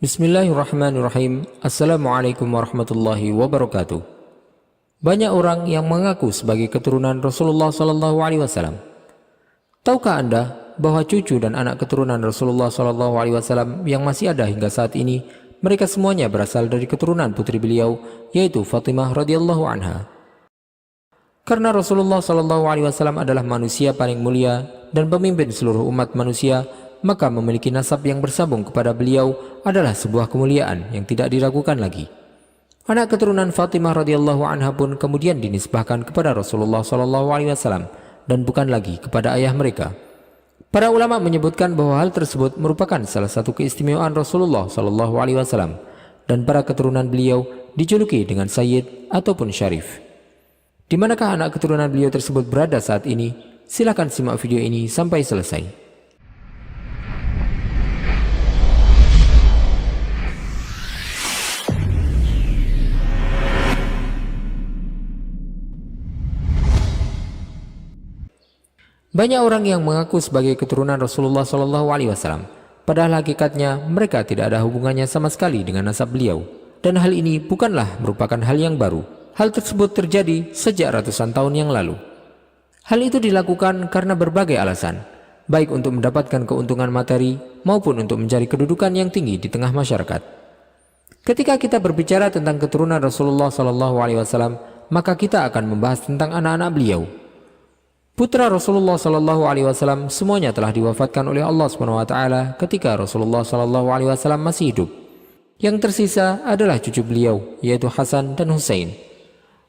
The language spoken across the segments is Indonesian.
Bismillahirrahmanirrahim. Assalamualaikum warahmatullahi wabarakatuh. Banyak orang yang mengaku sebagai keturunan Rasulullah SAW. Tahukah Anda bahwa cucu dan anak keturunan Rasulullah SAW yang masih ada hingga saat ini, mereka semuanya berasal dari keturunan putri beliau, yaitu Fatimah radhiyallahu anha. Karena Rasulullah SAW adalah manusia paling mulia dan pemimpin seluruh umat manusia, maka memiliki nasab yang bersambung kepada beliau adalah sebuah kemuliaan yang tidak diragukan lagi. Anak keturunan Fatimah radhiyallahu anha pun kemudian dinisbahkan kepada Rasulullah SAW dan bukan lagi kepada ayah mereka. Para ulama menyebutkan bahwa hal tersebut merupakan salah satu keistimewaan Rasulullah SAW dan para keturunan beliau dijuluki dengan Sayyid ataupun Syarif. Di manakah anak keturunan beliau tersebut berada saat ini? Silakan simak video ini sampai selesai. Banyak orang yang mengaku sebagai keturunan Rasulullah SAW, padahal hakikatnya mereka tidak ada hubungannya sama sekali dengan nasab beliau. Dan hal ini bukanlah merupakan hal yang baru. Hal tersebut terjadi sejak ratusan tahun yang lalu. Hal itu dilakukan karena berbagai alasan, baik untuk mendapatkan keuntungan materi maupun untuk mencari kedudukan yang tinggi di tengah masyarakat. Ketika kita berbicara tentang keturunan Rasulullah SAW, maka kita akan membahas tentang anak-anak beliau. Putra Rasulullah SAW semuanya telah diwafatkan oleh Allah SWT ketika Rasulullah SAW masih hidup. Yang tersisa adalah cucu beliau, yaitu Hasan dan Husain.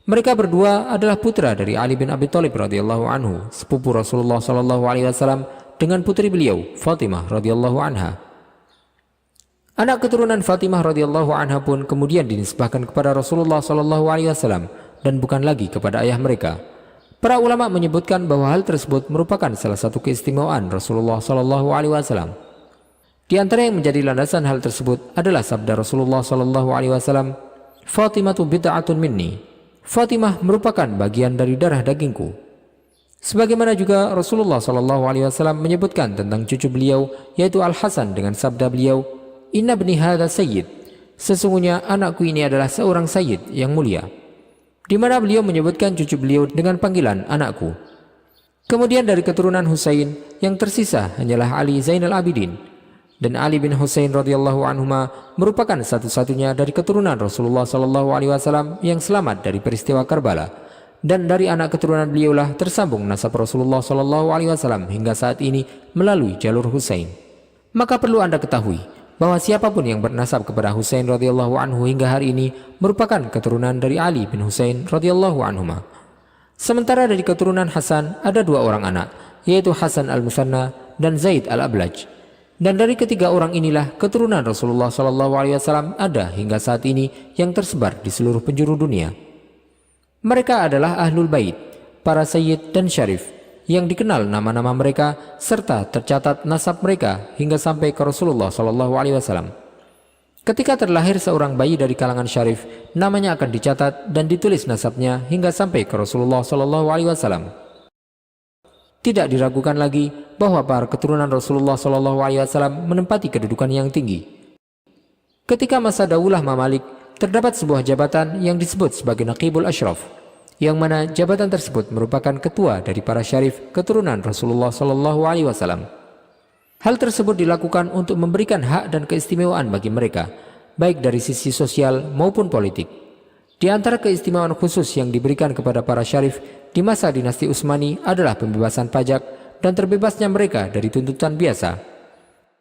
Mereka berdua adalah putra dari Ali bin Abi Thalib radhiyallahu anhu, sepupu Rasulullah SAW, dengan putri beliau, Fatimah radhiyallahu anha. Anak keturunan Fatimah radhiyallahu anha pun kemudian dinisbahkan kepada Rasulullah SAW dan bukan lagi kepada ayah mereka. Para ulama menyebutkan bahwa hal tersebut merupakan salah satu keistimewaan Rasulullah SAW. Di antara yang menjadi landasan hal tersebut adalah sabda Rasulullah SAW, "Fatimatu bid'atun minni." Fatimah merupakan bagian dari darah dagingku. Sebagaimana juga Rasulullah SAW menyebutkan tentang cucu beliau, yaitu Al-Hasan dengan sabda beliau, "Inna bni hadha sayyid." Sesungguhnya anakku ini adalah seorang sayyid yang mulia. Di mana beliau menyebutkan cucu beliau dengan panggilan anakku. Kemudian dari keturunan Husain, yang tersisa hanyalah Ali Zainal Abidin, dan Ali bin Husain radhiyallahu anhuma merupakan satu-satunya dari keturunan Rasulullah SAW yang selamat dari peristiwa Karbala, dan dari anak keturunan beliaulah tersambung nasab Rasulullah SAW hingga saat ini melalui jalur Husain. Maka perlu Anda ketahui bahwa siapapun yang bernasab kepada Husain radhiyallahu anhu hingga hari ini merupakan keturunan dari Ali bin Husain radhiyallahu anhuma. Sementara dari keturunan Hasan ada dua orang anak, yaitu Hasan al-Musanna dan Zaid al-Ablaj. Dan dari ketiga orang inilah keturunan Rasulullah SAW ada hingga saat ini yang tersebar di seluruh penjuru dunia. Mereka adalah Ahlul Bait, para Sayyid dan Syarif, yang dikenal nama-nama mereka serta tercatat nasab mereka hingga sampai ke Rasulullah SAW. Ketika terlahir seorang bayi dari kalangan Syarif, namanya akan dicatat dan ditulis nasabnya hingga sampai ke Rasulullah SAW. Tidak diragukan lagi bahwa para keturunan Rasulullah SAW menempati kedudukan yang tinggi. Ketika masa Daulah Mamalik, terdapat sebuah jabatan yang disebut sebagai Naqibul Ashraf, yang mana jabatan tersebut merupakan ketua dari para syarif keturunan Rasulullah SAW. Hal tersebut dilakukan untuk memberikan hak dan keistimewaan bagi mereka, baik dari sisi sosial maupun politik. Di antara keistimewaan khusus yang diberikan kepada para syarif di masa dinasti Utsmani adalah pembebasan pajak dan terbebasnya mereka dari tuntutan biasa.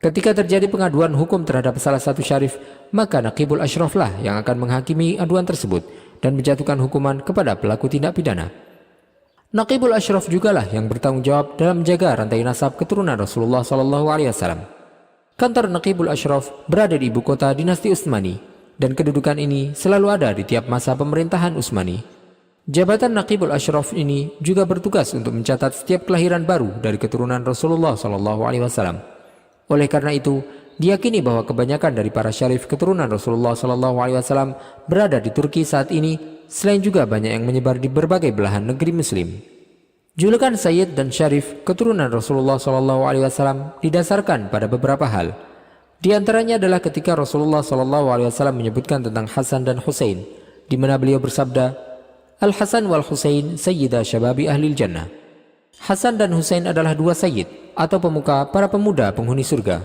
Ketika terjadi pengaduan hukum terhadap salah satu syarif, maka Naqibul Ashraf lah yang akan menghakimi aduan tersebut dan menjatuhkan hukuman kepada pelaku tindak pidana. Naqibul Ashraf jugalah yang bertanggung jawab dalam menjaga rantai nasab keturunan Rasulullah SAW. Kantor Naqibul Ashraf berada di ibu kota dinasti Utsmani, dan kedudukan ini selalu ada di tiap masa pemerintahan Utsmani. Jabatan Naqibul Ashraf ini juga bertugas untuk mencatat setiap kelahiran baru dari keturunan Rasulullah SAW. Oleh karena itu, diyakini bahwa kebanyakan dari para syarif keturunan Rasulullah SAW berada di Turki saat ini, selain juga banyak yang menyebar di berbagai belahan negeri Muslim. Julukan Sayyid dan Syarif keturunan Rasulullah SAW didasarkan pada beberapa hal. Di antaranya adalah ketika Rasulullah SAW menyebutkan tentang Hasan dan Husain, di mana beliau bersabda, Al-Hasan wal Husain sayyida syababi ahlil jannah. Hasan dan Husain adalah dua sayyid atau pemuka para pemuda penghuni surga.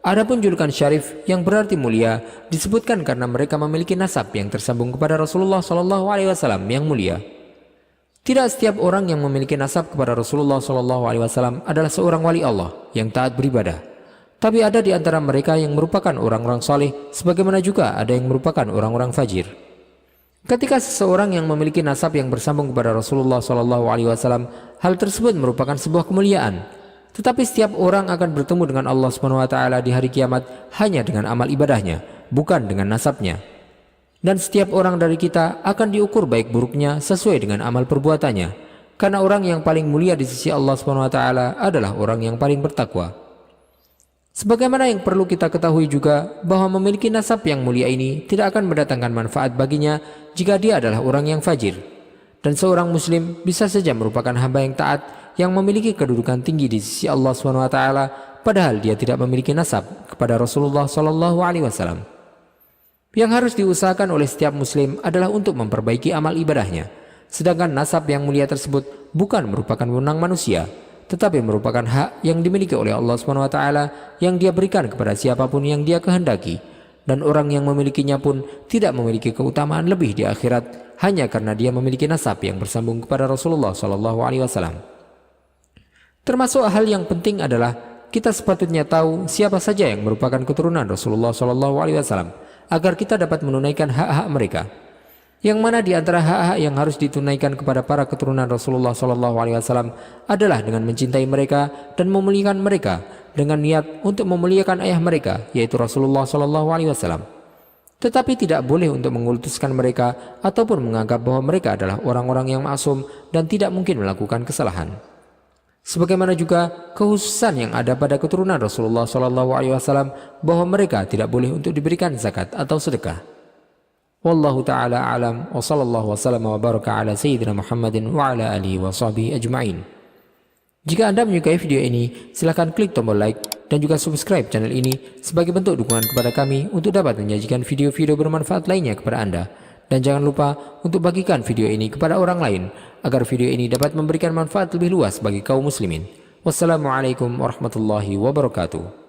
Adapun julukan syarif yang berarti mulia disebutkan karena mereka memiliki nasab yang tersambung kepada Rasulullah SAW yang mulia. Tidak setiap orang yang memiliki nasab kepada Rasulullah SAW adalah seorang wali Allah yang taat beribadah. Tapi ada di antara mereka yang merupakan orang-orang saleh, sebagaimana juga ada yang merupakan orang-orang fajir. Ketika seseorang yang memiliki nasab yang bersambung kepada Rasulullah SAW, hal tersebut merupakan sebuah kemuliaan. Tetapi setiap orang akan bertemu dengan Allah SWT di hari kiamat hanya dengan amal ibadahnya, bukan dengan nasabnya. Dan setiap orang dari kita akan diukur baik buruknya sesuai dengan amal perbuatannya. Karena orang yang paling mulia di sisi Allah SWT adalah orang yang paling bertakwa. Sebagaimana yang perlu kita ketahui juga bahwa memiliki nasab yang mulia ini tidak akan mendatangkan manfaat baginya jika dia adalah orang yang fajir. Dan seorang muslim bisa saja merupakan hamba yang taat yang memiliki kedudukan tinggi di sisi Allah SWT, padahal dia tidak memiliki nasab kepada Rasulullah SAW. Yang harus diusahakan oleh setiap muslim adalah untuk memperbaiki amal ibadahnya. Sedangkan nasab yang mulia tersebut bukan merupakan wewenang manusia, tetapi merupakan hak yang dimiliki oleh Allah SWT yang dia berikan kepada siapapun yang dia kehendaki. Dan orang yang memilikinya pun tidak memiliki keutamaan lebih di akhirat hanya karena dia memiliki nasab yang bersambung kepada Rasulullah SAW. Termasuk hal yang penting adalah kita sepatutnya tahu siapa saja yang merupakan keturunan Rasulullah SAW agar kita dapat menunaikan hak-hak mereka. Yang mana di antara hak-hak yang harus ditunaikan kepada para keturunan Rasulullah SAW adalah dengan mencintai mereka dan memuliakan mereka dengan niat untuk memuliakan ayah mereka, yaitu Rasulullah SAW. Tetapi tidak boleh untuk mengultuskan mereka ataupun menganggap bahwa mereka adalah orang-orang yang maksum dan tidak mungkin melakukan kesalahan. Sebagaimana juga kekhususan yang ada pada keturunan Rasulullah SAW bahwa mereka tidak boleh untuk diberikan zakat atau sedekah. Wallahu ta'ala a'lam wa sallallahu wasallam wa baraka ala sayyidina Muhammadin wa ala alihi wa sahbihi ajma'in. Jika Anda menyukai video ini, silakan klik tombol like dan juga subscribe channel ini sebagai bentuk dukungan kepada kami untuk dapat menyajikan video-video bermanfaat lainnya kepada Anda. Dan jangan lupa untuk bagikan video ini kepada orang lain agar video ini dapat memberikan manfaat lebih luas bagi kaum muslimin. Wassalamualaikum warahmatullahi wabarakatuh.